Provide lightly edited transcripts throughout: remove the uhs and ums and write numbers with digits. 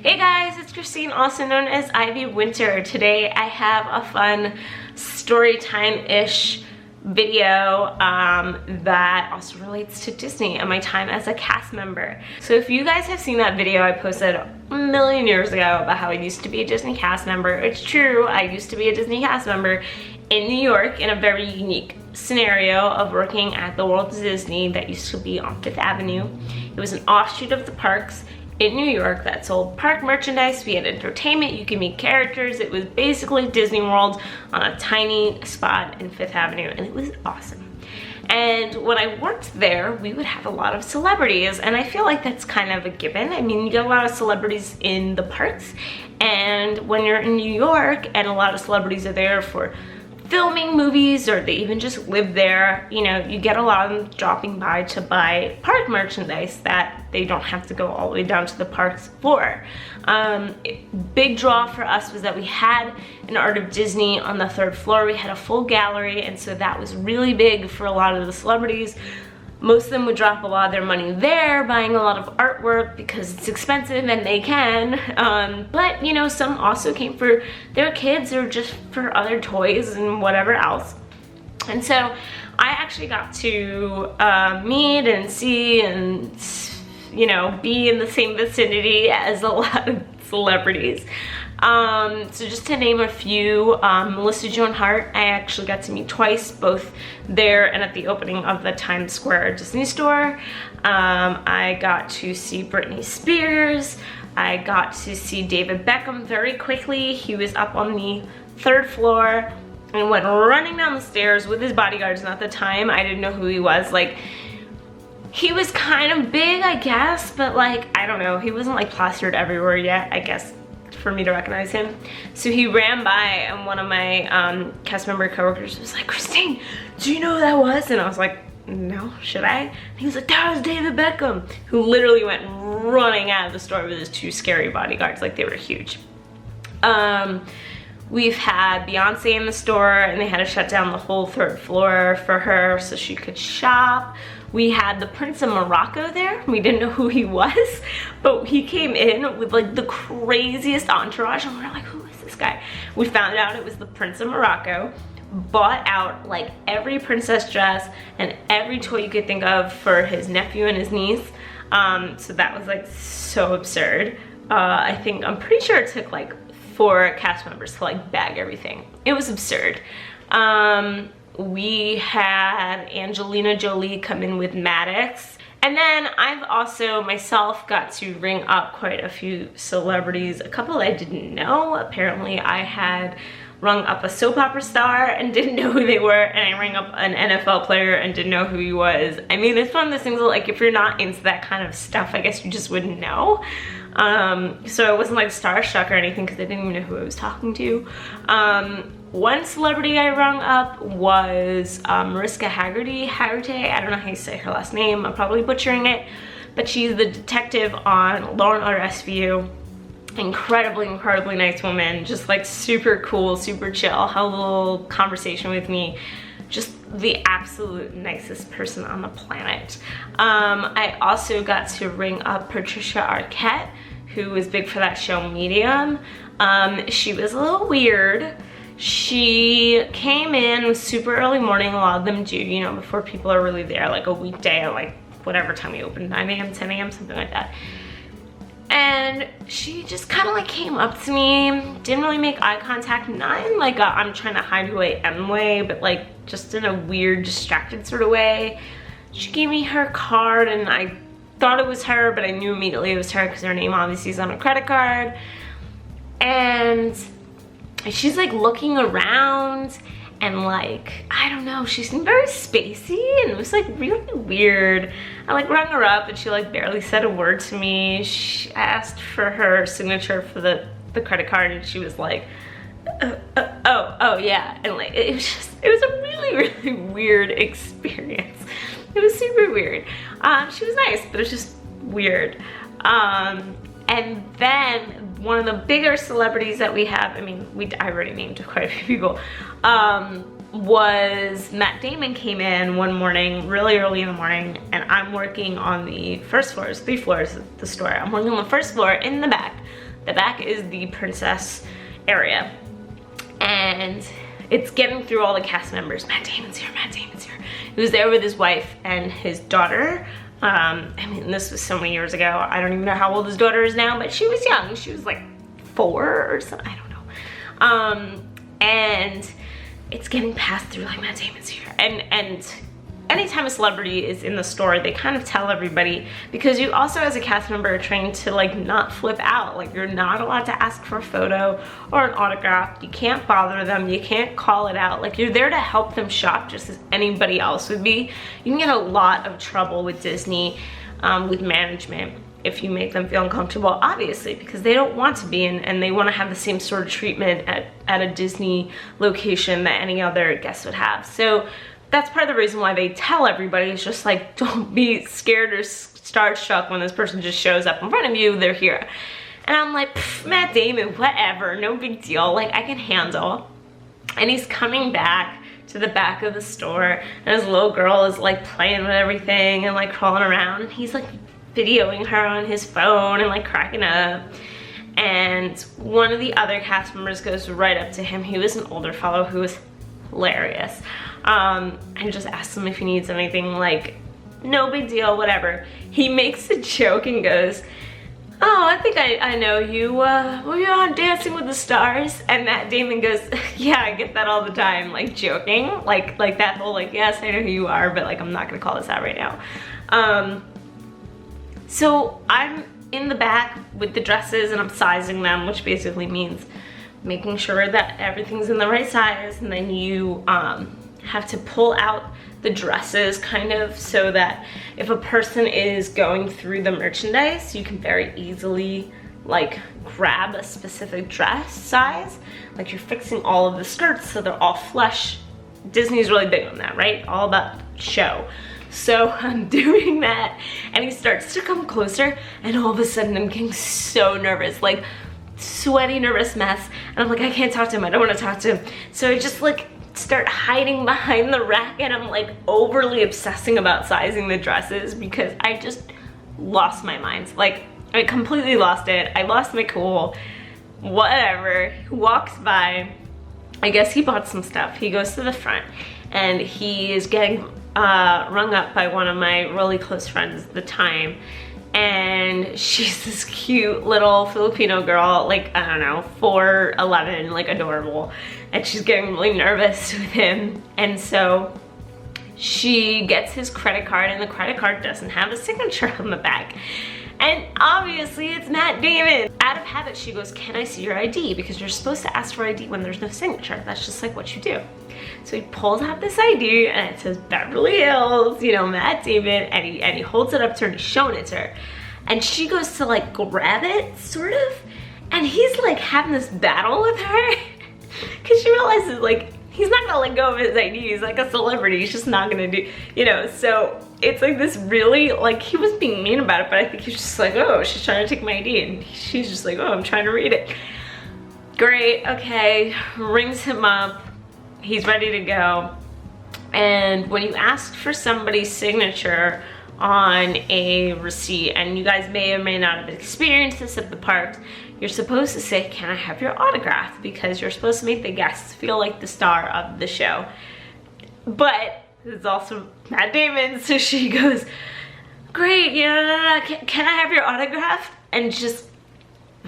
Hey guys, it's Christine, also known as Ivy Winter. Today I have a fun story time-ish video that also relates to Disney and my time as a cast member. So if you guys have seen that video I posted a million years ago about how I used to be a Disney cast member, it's true, I used to be a Disney cast member in New York in a very unique scenario of working at the Walt Disney that used to be on 5th Avenue. It was an offshoot of the parks in New York that sold park merchandise. We had entertainment, you could meet characters. It was basically Disney World on a tiny spot in 5th Avenue, and it was awesome. And when I worked there, we would have a lot of celebrities, and I feel like that's kind of a given. I mean, you get a lot of celebrities in the parks, and when you're in New York and a lot of celebrities are there for filming movies or they even just live there, you know, you get a lot of them dropping by to buy park merchandise that they don't have to go all the way down to the parks for. Big draw for us was that we had an Art of Disney on the 3rd floor. We had a full gallery, and so that was really big for a lot of the celebrities. Most of them would drop a lot of their money there, buying a lot of artwork because it's expensive and they can. But you know, some also came for their kids or just for other toys and whatever else. And so I actually got to meet and see and, you know, be in the same vicinity as a lot of celebrities. So just to name a few, Melissa Joan Hart, I actually got to meet twice, both there and at the opening of the Times Square Disney store. I got to see Britney Spears. I got to see David Beckham very quickly. He was up on the 3rd floor and went running down the stairs with his bodyguards, and at the time I didn't know who he was. Like, he was kind of big, I guess, but like, I don't know, he wasn't like plastered everywhere yet, I guess, for me to recognize him. So he ran by, and one of my cast member coworkers was like, "Christine, do you know who that was?" And I was like, "No, should I?" And he was like, "That was David Beckham," who literally went running out of the store with his 2 scary bodyguards, like they were huge. We've had Beyonce in the store, and they had to shut down the whole 3rd floor for her so she could shop. We had the Prince of Morocco there. We didn't know who he was, but he came in with like the craziest entourage, and we were like, who is this guy? We found out it was the Prince of Morocco, bought out like every princess dress and every toy you could think of for his nephew and his niece. So that was like so absurd. I'm pretty sure it took like 4 cast members to like bag everything. It was absurd. We had Angelina Jolie come in with Maddox. And then I've also myself got to ring up quite a few celebrities, a couple I didn't know. Apparently I had rung up a soap opera star and didn't know who they were, and I rang up an NFL player and didn't know who he was. I mean, it's one of those things that, like, if you're not into that kind of stuff, I guess you just wouldn't know. So it wasn't like starstruck or anything because I didn't even know who I was talking to. One celebrity I rung up was Mariska Hargitay. I don't know how you say her last name. I'm probably butchering it, but she's the detective on Law and Order SVU. Incredibly nice woman, just like super cool, super chill, had a little conversation with me. Just the absolute nicest person on the planet. I also got to ring up Patricia Arquette, who was big for that show Medium. She was a little weird. She came in super early morning, a lot of them do, you know, before people are really there, like a weekday at like whatever time we open, 9 a.m., 10 a.m., something like that. And she just kind of like came up to me, didn't really make eye contact, not in like a I'm trying to hide who I am way, but like just in a weird, distracted sort of way. She gave me her card, and I thought it was her, but I knew immediately it was her because her name obviously is on a credit card. And she's like looking around, and like, I don't know, she seemed very spacey, and it was like really weird. I like rang her up, and she like barely said a word to me. She asked for her signature for the credit card, and she was like, oh yeah. And like, it was a really weird experience. It was super weird. She was nice, but it was just weird. And then one of the bigger celebrities that we have, I mean, I already named quite a few people, was Matt Damon came in one morning, really early in the morning, and I'm working on the first floor. There's 3 floors of the store. I'm working on the first floor in the back. The back is the princess area. And it's getting through all the cast members. Matt Damon's here, Matt Damon's here. He was there with his wife and his daughter. I mean, this was so many years ago. I don't even know how old his daughter is now, but she was young. She was like 4 or something, I don't know. And it's getting passed through like Matt Damon's here. And anytime a celebrity is in the store, they kind of tell everybody, because you also as a cast member are trained to like not flip out. Like you're not allowed to ask for a photo or an autograph. You can't bother them. You can't call it out. Like you're there to help them shop just as anybody else would be. You can get a lot of trouble with Disney, with management, if you make them feel uncomfortable, obviously, because they don't want to be in, and they want to have the same sort of treatment at a Disney location that any other guest would have. So that's part of the reason why they tell everybody. It's just like, don't be scared or starstruck when this person just shows up in front of you, they're here. And I'm like, Matt Damon, whatever, no big deal, like I can handle. And he's coming back to the back of the store, and his little girl is like playing with everything and like crawling around, and he's like videoing her on his phone and like cracking up. And one of the other cast members goes right up to him. He was an older fellow who was hilarious, and just asks him if he needs anything, like no big deal, whatever. He makes a joke and goes, oh, I think I know you, were you on Dancing with the Stars? And Matt Damon goes, yeah, I get that all the time, like joking, like that whole like, yes, I know who you are, but like I'm not gonna call this out right now. So I'm in the back with the dresses and I'm sizing them, which basically means making sure that everything's in the right size, and then you have to pull out the dresses kind of so that if a person is going through the merchandise, you can very easily like grab a specific dress size. Like you're fixing all of the skirts so they're all flush. Disney's really big on that, right? All about show. So I'm doing that, and he starts to come closer, and all of a sudden I'm getting so nervous, like sweaty, nervous mess. And I'm like, I can't talk to him, I don't want to talk to him. So I just like start hiding behind the rack, and I'm like overly obsessing about sizing the dresses because I just lost my mind. Like I completely lost it. I lost my cool, whatever. He walks by, I guess he bought some stuff. He goes to the front, and he is getting rung up by one of my really close friends at the time, and she's this cute little Filipino girl, like I don't know, 4'11", like adorable, and she's getting really nervous with him. And so she gets his credit card, and the credit card doesn't have a signature on the back. And obviously it's Matt Damon. Out of habit, she goes, can I see your ID? Because you're supposed to ask for ID when there's no signature. That's just like what you do. So he pulls out this ID, and it says Beverly Hills, you know, Matt Damon, and he holds it up to her, and he's showing it to her. And she goes to like grab it, sort of, and he's like having this battle with her because she realizes like he's not gonna let go of his ID. He's like a celebrity, he's just not gonna do, you know, so it's like this really, like he was being mean about it, but I think he's just like, oh, she's trying to take my ID, and she's just like, oh, I'm trying to read it. Great, okay, rings him up. He's ready to go. And when you ask for somebody's signature on a receipt, and you guys may or may not have experienced this at the parks, you're supposed to say, can I have your autograph? Because you're supposed to make the guests feel like the star of the show. But it's also Matt Damon, so she goes, great, you know, can I have your autograph? And just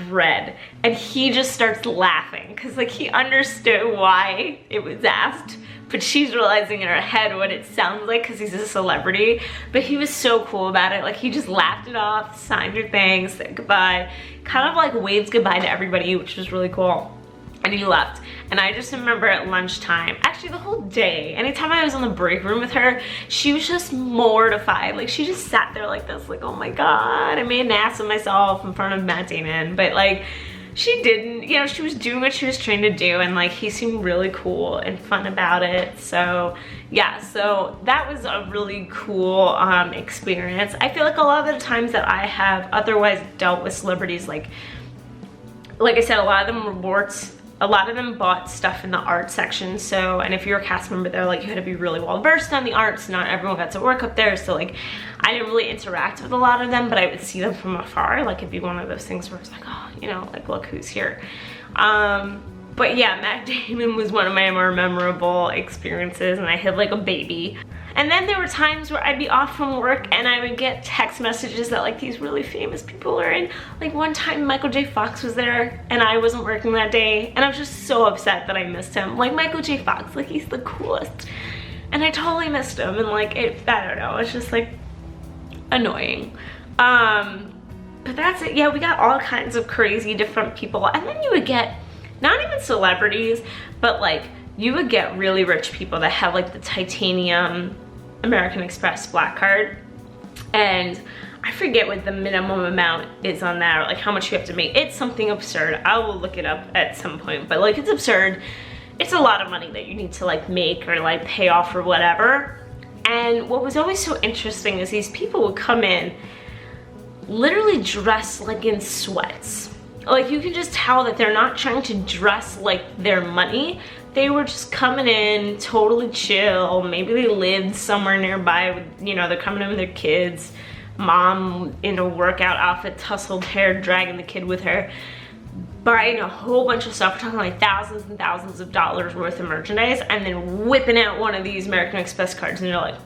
red. And he just starts laughing because like he understood why it was asked, but she's realizing in her head what it sounds like because he's a celebrity. But he was so cool about it. Like he just laughed it off, signed her thing, said goodbye, kind of like waves goodbye to everybody, which was really cool. And he left. And I just remember at lunchtime, actually the whole day, anytime I was in the break room with her, she was just mortified. Like she just sat there like this, like, oh my God, I made an ass of myself in front of Matt Damon. But like, she didn't, you know, she was doing what she was trained to do, and like he seemed really cool and fun about it. So yeah, so that was a really cool experience. I feel like a lot of the times that I have otherwise dealt with celebrities, like I said, a lot of them were warts a lot of them bought stuff in the art section. So, and if you're a cast member there, like you had to be really well versed on the arts. Not everyone got to work up there. So like, I didn't really interact with a lot of them, but I would see them from afar. Like it'd be one of those things where it's like, oh, you know, like look who's here. But yeah, Matt Damon was one of my more memorable experiences, and I had like a baby. And then there were times where I'd be off from work and I would get text messages that like these really famous people are in. Like one time Michael J. Fox was there and I wasn't working that day, and I was just so upset that I missed him. Like Michael J. Fox, like he's the coolest. And I totally missed him, and like I don't know, it's just like annoying. But that's it. Yeah, we got all kinds of crazy different people. And then you would get not even celebrities, but like you would get really rich people that have like the titanium American Express Black Card, and I forget what the minimum amount is on that, or like how much you have to make. It's something absurd. I will look it up at some point, but like it's absurd. It's a lot of money that you need to like make or like pay off or whatever. And what was always so interesting is these people would come in literally dressed like in sweats. Like you can just tell that they're not trying to dress like their money. They were just coming in totally chill. Maybe they lived somewhere nearby with, you know, they're coming in with their kids. Mom in a workout outfit, tousled hair, dragging the kid with her, buying a whole bunch of stuff. We're talking like thousands and thousands of dollars worth of merchandise, and then whipping out one of these American Express cards, and you're like,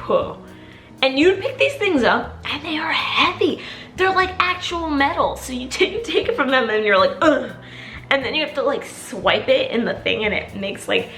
whoa. And you'd pick these things up and they are heavy. They're like actual metal. So you take it from them and you're like, ugh. And then you have to like swipe it in the thing, and it makes like,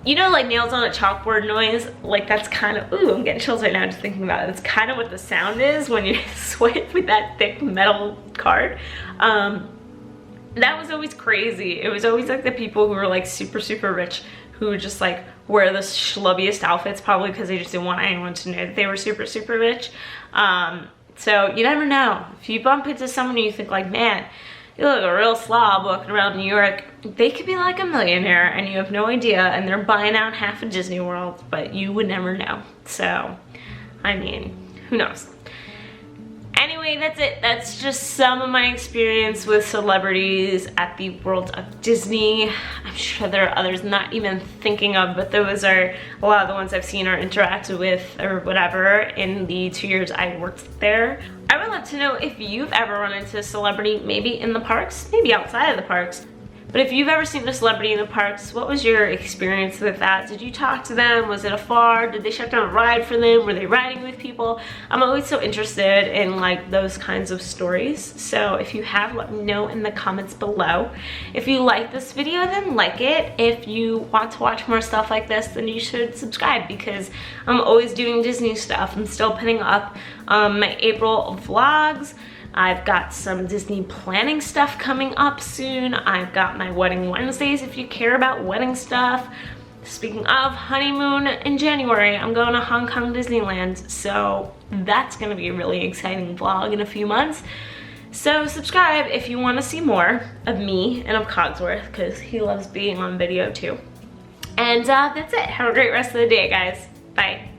you know, like nails on a chalkboard noise. Like that's kind of, ooh, I'm getting chills right now just thinking about it. It's kind of what the sound is when you swipe with that thick metal card. That was always crazy. It was always like the people who were like super, super rich who would just like wear the schlubbiest outfits, probably because they just didn't want anyone to know that they were super, super rich. So you never know. If you bump into someone and you think like, man, you look a real slob walking around New York, they could be like a millionaire and you have no idea, and they're buying out half of Disney World, but you would never know. So, I mean, who knows? Anyway, that's it. That's just some of my experience with celebrities at the world of Disney. I'm sure there are others I'm not even thinking of, but those are a lot of the ones I've seen or interacted with or whatever in the 2 years I worked there. I would love to know if you've ever run into a celebrity, maybe in the parks, maybe outside of the parks. But if you've ever seen a celebrity in the parks, what was your experience with that? Did you talk to them? Was it afar? Did they shut down a ride for them? Were they riding with people? I'm always so interested in like those kinds of stories. So if you have, let me know in the comments below. If you like this video, then like it. If you want to watch more stuff like this, then you should subscribe, because I'm always doing Disney stuff. I'm still putting up my April vlogs. I've got some Disney planning stuff coming up soon. I've got my Wedding Wednesdays if you care about wedding stuff. Speaking of honeymoon, in January, I'm going to Hong Kong Disneyland. So that's gonna be a really exciting vlog in a few months. So subscribe if you wanna see more of me and of Cogsworth, because he loves being on video too. And that's it. Have a great rest of the day, guys. Bye.